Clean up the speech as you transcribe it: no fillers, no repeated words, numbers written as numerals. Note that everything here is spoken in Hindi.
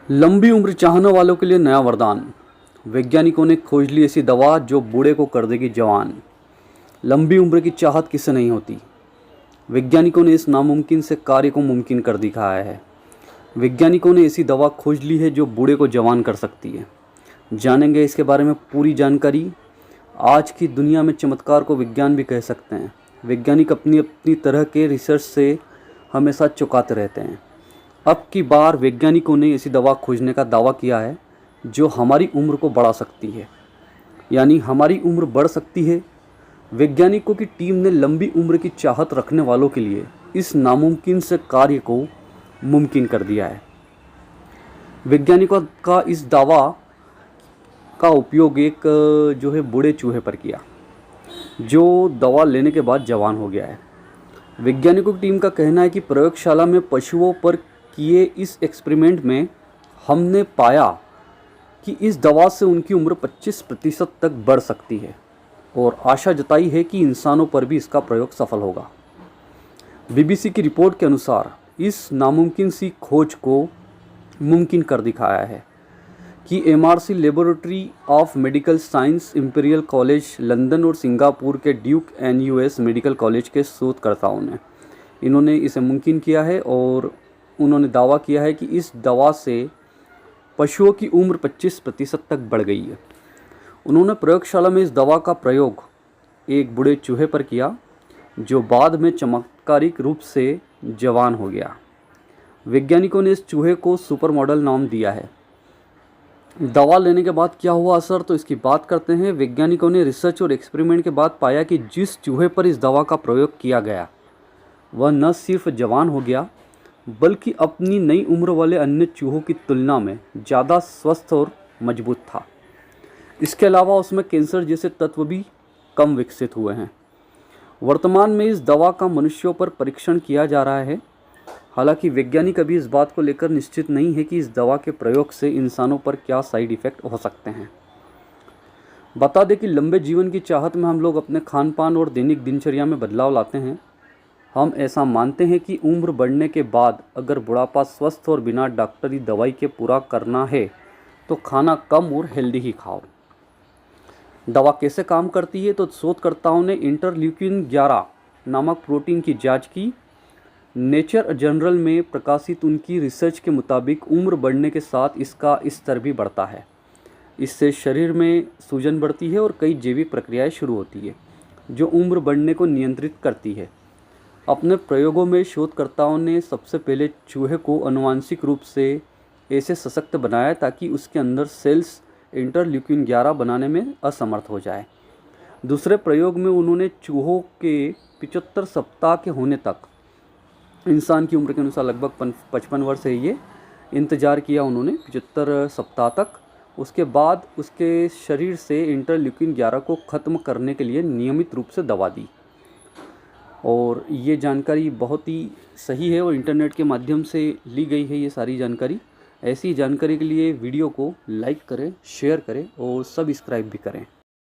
लंबी उम्र चाहने वालों के लिए नया वरदान। वैज्ञानिकों ने खोज ली ऐसी दवा जो बूढ़े को कर देगी जवान। लंबी उम्र की चाहत किसे नहीं होती। वैज्ञानिकों ने इस नामुमकिन से कार्य को मुमकिन कर दिखाया है। वैज्ञानिकों ने ऐसी दवा खोज ली है जो बूढ़े को जवान कर सकती है। जानेंगे इसके बारे में पूरी जानकारी। आज की दुनिया में चमत्कार को विज्ञान भी कह सकते हैं। वैज्ञानिक अपनी अपनी तरह के रिसर्च से हमेशा चौंकाते रहते हैं। अब की बार वैज्ञानिकों ने ऐसी दवा खोजने का दावा किया है जो हमारी उम्र को बढ़ा सकती है, यानी हमारी उम्र बढ़ सकती है। वैज्ञानिकों की टीम ने लंबी उम्र की चाहत रखने वालों के लिए इस नामुमकिन से कार्य को मुमकिन कर दिया है। वैज्ञानिकों का इस दावा का उपयोग एक बूढ़े चूहे पर किया जो दवा लेने के बाद जवान हो गया है। वैज्ञानिकों की टीम का कहना है कि प्रयोगशाला में पशुओं पर किए इस एक्सपेरिमेंट में हमने पाया कि इस दवा से उनकी उम्र 25% तक बढ़ सकती है और आशा जताई है कि इंसानों पर भी इसका प्रयोग सफल होगा। बीबीसी की रिपोर्ट के अनुसार इस नामुमकिन सी खोज को मुमकिन कर दिखाया है कि MRC laboratory of medical science, imperial college London और सिंगापुर के ड्यूक एनयूएस मेडिकल कॉलेज के शोधकर्ताओं ने इन्होंने इसे मुमकिन किया है और उन्होंने दावा किया है कि इस दवा से पशुओं की उम्र 25% तक बढ़ गई है। उन्होंने प्रयोगशाला में इस दवा का प्रयोग एक बूढ़े चूहे पर किया जो बाद में चमत्कारिक रूप से जवान हो गया। वैज्ञानिकों ने इस चूहे को सुपर मॉडल नाम दिया है। दवा लेने के बाद क्या हुआ असर, तो इसकी बात करते हैं। वैज्ञानिकों ने रिसर्च और एक्सपेरिमेंट के बाद पाया कि जिस चूहे पर इस दवा का प्रयोग किया गया वह न सिर्फ जवान हो गया बल्कि अपनी नई उम्र वाले अन्य चूहों की तुलना में ज़्यादा स्वस्थ और मजबूत था। इसके अलावा उसमें कैंसर जैसे तत्व भी कम विकसित हुए हैं। वर्तमान में इस दवा का मनुष्यों पर परीक्षण किया जा रहा है। हालांकि वैज्ञानिक अभी इस बात को लेकर निश्चित नहीं है कि इस दवा के प्रयोग से इंसानों पर क्या साइड इफ़ेक्ट हो सकते हैं। बता दें कि लंबे जीवन की चाहत में हम लोग अपने खान पान और दैनिक दिनचर्या में बदलाव लाते हैं। हम ऐसा मानते हैं कि उम्र बढ़ने के बाद अगर बुढ़ापा स्वस्थ और बिना डॉक्टरी दवाई के पूरा करना है तो खाना कम और हेल्दी ही खाओ। दवा कैसे काम करती है, तो शोधकर्ताओं ने इंटरल्यूकिन 11 नामक प्रोटीन की जांच की। नेचर जर्नल में प्रकाशित उनकी रिसर्च के मुताबिक उम्र बढ़ने के साथ इसका स्तर भी बढ़ता है। इससे शरीर में सूजन बढ़ती है और कई जैविक प्रक्रियाएं शुरू होती है जो उम्र बढ़ने को नियंत्रित करती है। अपने प्रयोगों में शोधकर्ताओं ने सबसे पहले चूहे को आनुवंशिक रूप से ऐसे सशक्त बनाया ताकि उसके अंदर सेल्स इंटरल्यूकिन 11 बनाने में असमर्थ हो जाए। दूसरे प्रयोग में उन्होंने चूहों के 75 सप्ताह के होने तक, इंसान की उम्र के अनुसार लगभग 55 वर्ष है ये, इंतज़ार किया उन्होंने 75 सप्ताह तक। उसके बाद उसके शरीर से इंटरल्यूकिन 11 को ख़त्म करने के लिए नियमित रूप से दवा दी। और ये जानकारी बहुत ही सही है और इंटरनेट के माध्यम से ली गई है ये सारी जानकारी। ऐसी जानकारी के लिए वीडियो को लाइक करें, शेयर करें और सब्सक्राइब भी करें।